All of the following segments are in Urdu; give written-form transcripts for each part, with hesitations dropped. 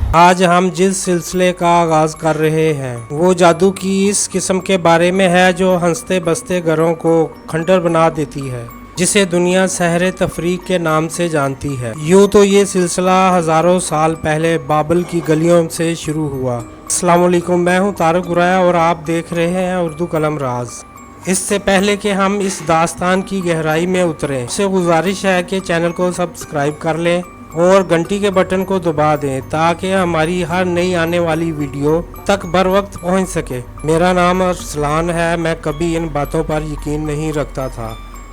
آج ہم جس سلسلے کا آغاز کر رہے ہیں وہ جادو کی اس قسم کے بارے میں ہے جو ہنستے بستے گھروں کو کھنڈر بنا دیتی ہے، جسے دنیا سحر تفریق کے نام سے جانتی ہے۔ یوں تو یہ سلسلہ ہزاروں سال پہلے بابل کی گلیوں سے شروع ہوا۔ السلام علیکم، میں ہوں طارق گرایا اور آپ دیکھ رہے ہیں اردو قلم راز۔ اس سے پہلے کہ ہم اس داستان کی گہرائی میں اتریں، اس سے گزارش ہے کہ چینل کو سبسکرائب کر لیں اور گھنٹی کے بٹن کو دبا دیں تاکہ ہماری ہر نئی آنے والی ویڈیو تک بر وقت پہنچ سکے۔ میرا نام ارسلان ہے۔ میں کبھی ان باتوں پر یقین نہیں رکھتا تھا۔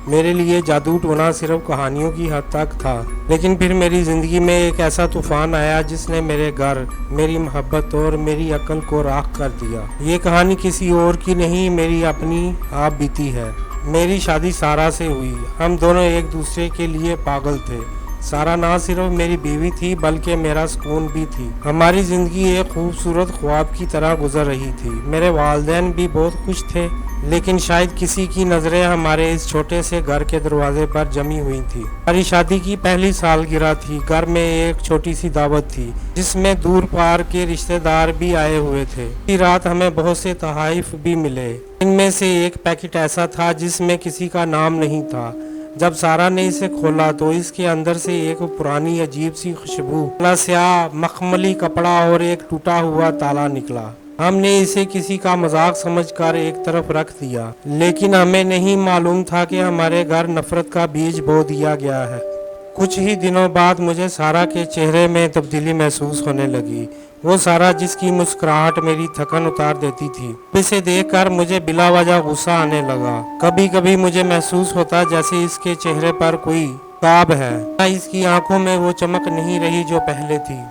میرے لیے جادو ٹونا صرف کہانیوں کی حد تک تھا، لیکن پھر میری زندگی میں ایک ایسا طوفان آیا جس نے میرے گھر، میری محبت اور میری عقل کو راکھ کر دیا۔ یہ کہانی کسی اور کی نہیں، میری اپنی آپ بیتی ہے۔ میری شادی سارا سے ہوئی۔ ہم دونوں ایک دوسرے کے لیے پاگل تھے۔ سارا نہ صرف میری بیوی تھی بلکہ میرا سکون بھی تھی۔ ہماری زندگی ایک خوبصورت خواب کی طرح گزر رہی تھی۔ میرے والدین بھی بہت خوش تھے، لیکن شاید کسی کی نظریں ہمارے اس چھوٹے سے گھر کے دروازے پر جمی ہوئی تھی۔ ہماری شادی کی پہلی سالگرہ تھی۔ گھر میں ایک چھوٹی سی دعوت تھی جس میں دور پار کے رشتہ دار بھی آئے ہوئے تھے۔ اسی رات ہمیں بہت سے تحائف بھی ملے۔ ان میں سے ایک پیکٹ ایسا تھا جس میں کسی کا نام نہیں تھا۔ جب سارا نے اسے کھولا تو اس کے اندر سے ایک پرانی عجیب سی خوشبو، سیاہ مخملی کپڑا اور ایک ٹوٹا ہوا تالا نکلا۔ ہم نے اسے کسی کا مذاق سمجھ کر ایک طرف رکھ دیا، لیکن ہمیں نہیں معلوم تھا کہ ہمارے گھر نفرت کا بیج بو دیا گیا ہے۔ کچھ ہی دنوں بعد مجھے سارا کے چہرے میں تبدیلی محسوس ہونے لگی۔ وہ سارا جس کی مسکراہٹ میری تھکن اتار دیتی تھی، اسے دیکھ کر مجھے بلا وجہ غصہ آنے لگا۔ کبھی کبھی مجھے محسوس ہوتا جیسے اس کے چہرے پر کوئی عذاب ہے، اس کی آنکھوں میں وہ چمک نہیں رہی جو پہلے تھی۔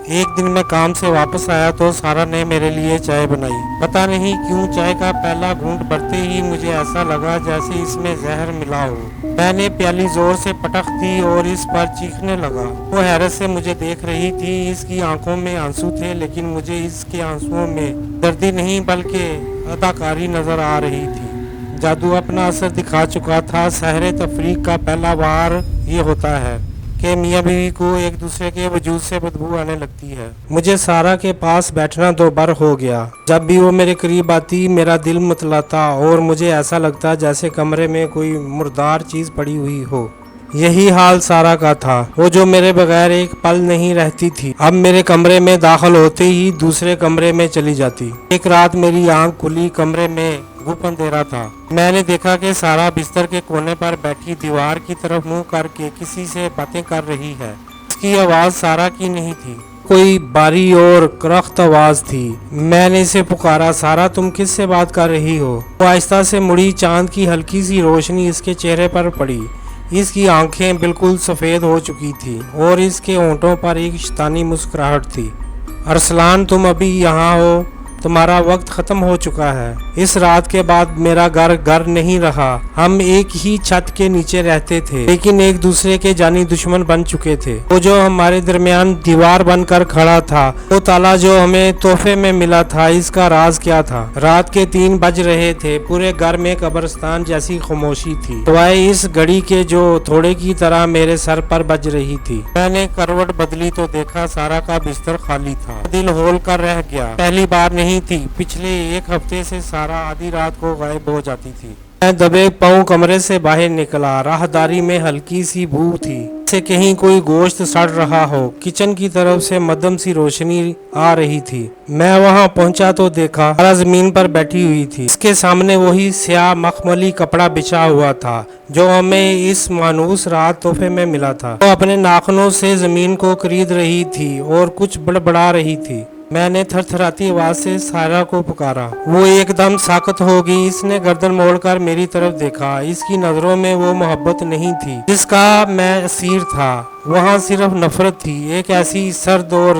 ایک دن میں کام سے واپس آیا تو سارا نے میرے لیے چائے بنائی۔ پتہ نہیں کیوں چائے کا پہلا گھونٹ بھرتے ہی مجھے ایسا لگا جیسے اس میں زہر ملا ہو۔ میں نے پیالی زور سے پٹخ دی اور اس پر چیخنے لگا۔ وہ حیرت سے مجھے دیکھ رہی تھی۔ اس کی آنکھوں میں آنسو تھے، لیکن مجھے اس کے آنسوؤں میں دردی نہیں بلکہ اداکاری نظر آ رہی تھی۔ جادو اپنا اثر دکھا چکا تھا۔ سحر تفریق کا پہلا وار یہ ہوتا ہے کہ میاں بیوی کو ایک دوسرے کے وجود سے بدبو آنے لگتی ہے۔ مجھے سارا کے پاس بیٹھنا دوبار ہو گیا۔ جب بھی وہ میرے قریب آتی میرا دل متلاتا اور مجھے ایسا لگتا جیسے کمرے میں کوئی مردار چیز پڑی ہوئی ہو۔ یہی حال سارا کا تھا، وہ جو میرے بغیر ایک پل نہیں رہتی تھی، اب میرے کمرے میں داخل ہوتے ہی دوسرے کمرے میں چلی جاتی۔ ایک رات میری آنکھ کھلی، کمرے میں گپ اندھیرا تھا۔ میں نے دیکھا کہ سارا بستر کے کونے پر بیٹھی دیوار کی طرف منہ کر کے کسی سے باتیں کر رہی ہے۔ اس کی آواز سارا کی نہیں تھی، کوئی باری اور کرخت آواز تھی۔ میں نے اسے پکارا، سارا تم کس سے بات کر رہی ہو؟ وہ آہستہ سے مڑی، چاند کی ہلکی سی روشنی اس کے چہرے پر پڑی۔ اس کی آنکھیں بالکل سفید ہو چکی تھی اور اس کے ہونٹوں پر ایک شیطانی مسکراہٹ تھی۔ ارسلان تم ابھی یہاں ہو؟ تمہارا وقت ختم ہو چکا ہے۔ اس رات کے بعد میرا گھر نہیں رہا۔ ہم ایک ہی چھت کے نیچے رہتے تھے، لیکن ایک دوسرے کے جانی دشمن بن چکے تھے۔ وہ جو ہمارے درمیان دیوار بن کر کھڑا تھا، وہ تالا جو ہمیں تحفے میں ملا تھا، اس کا راز کیا تھا؟ رات کے 3 بج رہے تھے۔ پورے گھر میں قبرستان جیسی خاموشی تھی، سوائے اس گھڑی کے جو تھوڑے کی طرح میرے سر پر بج رہی تھی۔ میں نے کروٹ بدلی تو دیکھا سارا کا بستر خالی تھا۔ دل ہول کر رہ گیا۔ پہلی بار نہیں تھی، پچھلے 1 ہفتے سے سارا آدھی رات کو غائب ہو جاتی تھی۔ میں دبے پاؤں کمرے سے باہر نکلا۔ راہداری میں ہلکی سی بو تھی، جیسے کہیں کوئی گوشت سڑ رہا ہو۔ کچن کی طرف سے مدھم سی روشنی آ رہی تھی۔ میں وہاں پہنچا تو دیکھا سارا زمین پر بیٹھی ہوئی تھی۔ اس کے سامنے وہی سیاہ مخملی کپڑا بچھا ہوا تھا جو ہمیں اس مانوس رات تحفے میں ملا تھا۔ وہ اپنے ناخنوں سے زمین کو کرید رہی تھی اور کچھ بڑبڑا رہی تھی۔ میں نے تھر تھراتی آواز سے سارا کو پکارا۔ وہ ایک دم ساکت ہو گئی۔ اس نے گردن موڑ کر میری طرف دیکھا۔ اس کی نظروں میں وہ محبت نہیں تھی جس کا میں اسیر تھا، وہاں صرف نفرت تھی، ایک ایسی سرد اور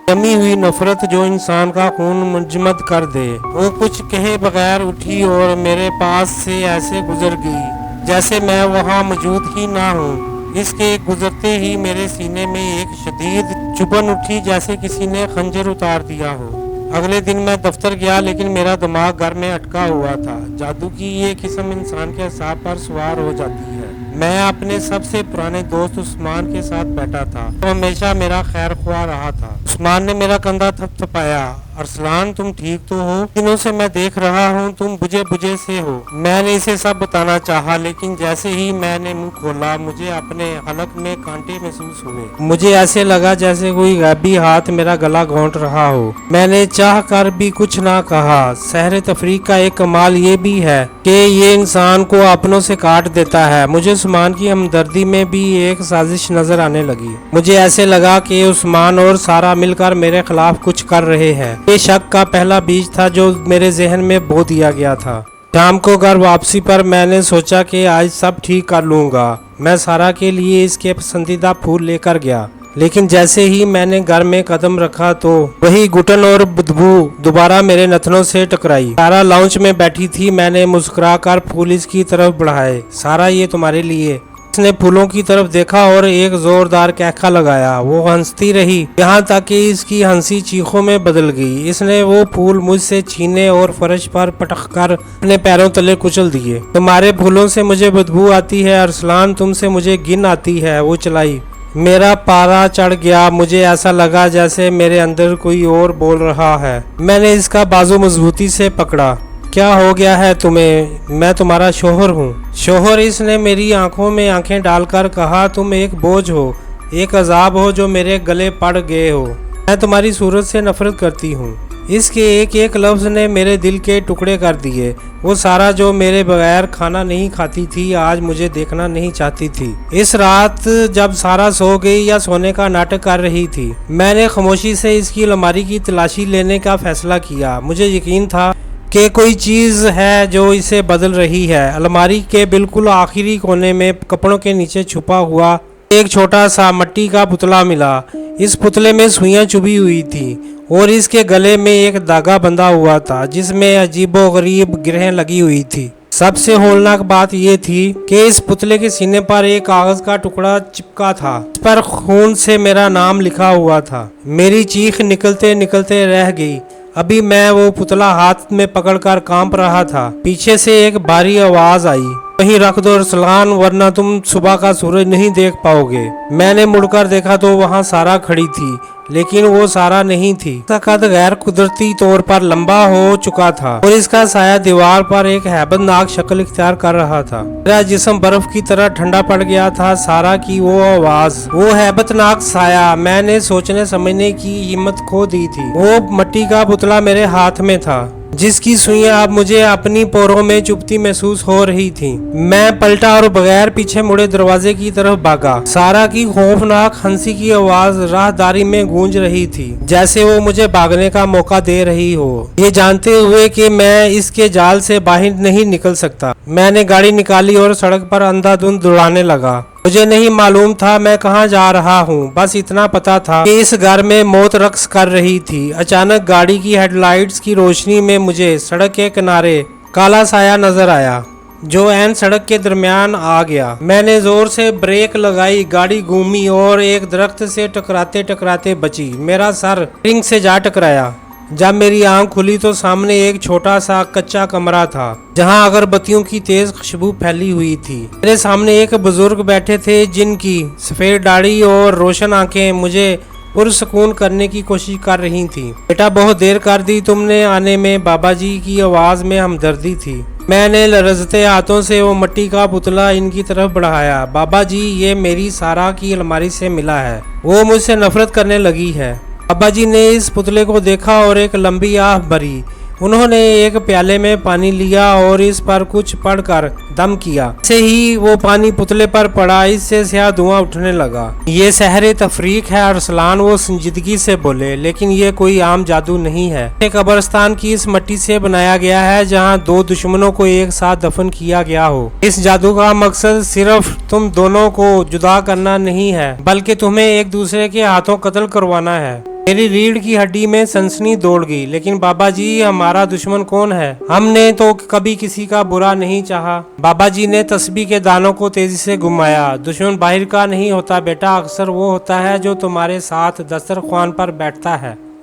جمی ہوئی نفرت جو انسان کا خون مجمد کر دے۔ وہ کچھ کہے بغیر اٹھی اور میرے پاس سے ایسے گزر گئی جیسے میں وہاں موجود ہی نہ ہوں۔ اس کے گزرتے ہی میرے سینے میں ایک شدید چبھن اٹھی جیسے کسی نے خنجر اتار دیا ہو۔ اگلے دن میں دفتر گیا، لیکن میرا دماغ گھر میں اٹکا ہوا تھا۔ جادو کی یہ قسم انسان کے اعصاب پر سوار ہو جاتی ہے۔ میں اپنے سب سے پرانے دوست عثمان کے ساتھ بیٹھا تھا، وہ ہمیشہ میرا خیر خواہ رہا تھا۔ عثمان نے میرا کندھا تھپتھپایا۔ ارسلان تم ٹھیک تو ہو؟ دنوں سے میں دیکھ رہا ہوں تم بجھے بجھے سے ہو۔ میں نے اسے سب بتانا چاہا لیکن جیسے ہی میں نے منہ کھولا مجھے اپنے حلق میں کانٹے محسوس ہوئے۔ مجھے ایسے لگا جیسے کوئی غیبی ہاتھ میرا گلا گھونٹ رہا ہو۔ میں نے چاہ کر بھی کچھ نہ کہا۔ سحر تفریق کا ایک کمال یہ بھی ہے کہ یہ انسان کو اپنوں سے کاٹ دیتا ہے۔ مجھے عثمان کی ہمدردی میں بھی ایک سازش نظر آنے لگی۔ مجھے ایسے لگا کہ عثمان اور سارا مل کر میرے خلاف کچھ کر رہے ہیں۔ یہ شک کا پہلا بیج تھا جو میرے ذہن میں بو دیا گیا تھا۔ شام کو گھر واپسی پر میں نے سوچا کہ آج سب ٹھیک کر لوں گا۔ میں سارا کے لیے اس کے پسندیدہ پھول لے کر گیا، لیکن جیسے ہی میں نے گھر میں قدم رکھا تو وہی گھٹن اور بدبو دوبارہ میرے نتنوں سے ٹکرائی۔ سارا لاؤنج میں بیٹھی تھی۔ میں نے مسکرا کر پھول اس کی طرف بڑھائے۔ سارا یہ تمہارے لیے۔ اس نے پھولوں کی طرف دیکھا اور ایک زوردار کہکا لگایا۔ وہ ہنستی رہی یہاں تک کہ اس کی ہنسی چیخوں میں بدل گئی۔ اس نے وہ پھول مجھ سے چھینے اور فرش پر پٹک کر اپنے پیروں تلے کچل دیے۔ تمہارے پھولوں سے مجھے بدبو آتی ہے ارسلان، تم سے مجھے گن آتی ہے۔ وہ چلائی۔ میرا پارا چڑھ گیا۔ مجھے ایسا لگا جیسے میرے اندر کوئی اور بول رہا ہے۔ میں نے اس کا بازو مضبوطی سے پکڑا۔ کیا ہو گیا ہے تمہیں؟ میں تمہارا شوہر ہوں۔ شوہر؟ اس نے میری آنکھوں میں آنکھیں ڈال کر کہا، تم ایک بوجھ ہو، ایک عذاب ہو جو میرے گلے پڑ گئے ہو۔ میں تمہاری صورت سے نفرت کرتی ہوں۔ اس کے ایک ایک لفظ نے میرے دل کے ٹکڑے کر دیے۔ وہ سارا جو میرے بغیر کھانا نہیں کھاتی تھی آج مجھے دیکھنا نہیں چاہتی تھی۔ اس رات جب سارا سو گئی یا سونے کا ناٹک کر رہی تھی، میں نے خاموشی سے اس کی الماری کی تلاشی لینے کا فیصلہ کیا۔ مجھے یقین تھا کہ کوئی چیز ہے جو اسے بدل رہی ہے۔ الماری کے بالکل آخری کونے میں کپڑوں کے نیچے چھپا ہوا ایک چھوٹا سا مٹی کا پتلا ملا۔ اس پتلے میں سوئیاں چبھی ہوئی تھی اور اس کے گلے میں ایک دھاگا بندھا ہوا تھا جس میں عجیب و غریب گرہیں لگی ہوئی تھی۔ سب سے ہولناک بات یہ تھی کہ اس پتلے کے سینے پر ایک کاغذ کا ٹکڑا چپکا تھا۔ اس پر خون سے میرا نام لکھا ہوا تھا۔ میری چیخ نکلتے نکلتے رہ گئی۔ ابھی میں وہ پتلا ہاتھ میں پکڑ کر کانپ رہا تھا، پیچھے سے ایک بھاری آواز آئی، وہیں رکھ دو ارسلان ورنہ تم صبح کا سورج نہیں دیکھ پاؤ گے۔ میں نے مڑ کر دیکھا تو وہاں سارا کھڑی تھی، لیکن وہ سارا نہیں تھی۔ اس کا قد غیر قدرتی طور پر لمبا ہو چکا تھا اور اس کا سایہ دیوار پر ایک ہیبت ناک شکل اختیار کر رہا تھا۔ میرا جسم برف کی طرح ٹھنڈا پڑ گیا تھا۔ سارا کی وہ آواز، وہ ہیبت ناک سایہ، میں نے سوچنے سمجھنے کی ہمت کھو دی تھی۔ وہ مٹی کا پتلا میرے ہاتھ میں تھا جس کی سوئیاں اب مجھے اپنی پوروں میں چبھتی محسوس ہو رہی تھی۔ میں پلٹا اور بغیر پیچھے مڑے دروازے کی طرف بھاگا۔ سارا کی خوفناک ہنسی کی آواز راہداری میں گونج رہی تھی، جیسے وہ مجھے بھاگنے کا موقع دے رہی ہو، یہ جانتے ہوئے کہ میں اس کے جال سے باہر نہیں نکل سکتا۔ میں نے گاڑی نکالی اور سڑک پر اندھا دھند دوڑانے لگا۔ مجھے نہیں معلوم تھا میں کہاں جا رہا ہوں، بس اتنا پتا تھا کہ اس گھر میں موت رقص کر رہی تھی۔ اچانک گاڑی کی ہیڈ لائٹس کی روشنی میں مجھے سڑک کے کنارے کالا سایہ نظر آیا جو عین سڑک کے درمیان آ گیا۔ میں نے زور سے بریک لگائی، گاڑی گھومی اور ایک درخت سے ٹکراتے ٹکراتے بچی۔ میرا سر رنگ سے جا ٹکرایا۔ جب میری آنکھ کھلی تو سامنے ایک چھوٹا سا کچا کمرہ تھا جہاں اگربتیوں کی تیز خوشبو پھیلی ہوئی تھی۔ میرے سامنے ایک بزرگ بیٹھے تھے جن کی سفید داڑھی اور روشن آنکھیں مجھے پرسکون کرنے کی کوشش کر رہی تھیں۔ بیٹا بہت دیر کر دی تم نے آنے میں، بابا جی کی آواز میں ہمدردی تھی۔ میں نے لرزتے ہاتھوں سے وہ مٹی کا پتلا ان کی طرف بڑھایا۔ بابا جی یہ میری سارا کی الماری سے ملا ہے، وہ مجھ سے نفرت کرنے لگی ہے۔ بابا جی نے اس پتلے کو دیکھا اور ایک لمبی آہ بھری۔ انہوں نے ایک پیالے میں پانی لیا اور اس پر کچھ پڑھ کر دم کیا۔ سے ہی وہ پانی پتلے پر پڑا، اس سے سیاہ دھواں اٹھنے لگا۔ یہ سحر تفریق ہے ارسلان، وہ سنجیدگی سے بولے، لیکن یہ کوئی عام جادو نہیں ہے۔ ایک قبرستان کی اس مٹی سے بنایا گیا ہے جہاں دو دشمنوں کو ایک ساتھ دفن کیا گیا ہو۔ اس جادو کا مقصد صرف تم دونوں کو جدا کرنا نہیں ہے بلکہ تمہیں ایک دوسرے کے ہاتھوں قتل کروانا ہے۔ میری ریڑھ کی ہڈی میں سنسنی دوڑ گئی۔ لیکن بابا جی ہمارا دشمن کون ہے؟ ہم نے تو کبھی کسی کا برا نہیں چاہا۔ بابا جی نے تسبیح کے دانوں کو تیزی سے گھمایا۔ دشمن باہر کا نہیں ہوتا بیٹا، اکثر وہ ہوتا ہے جو تمہارے ساتھ دسترخوان پر بیٹھتا ہے۔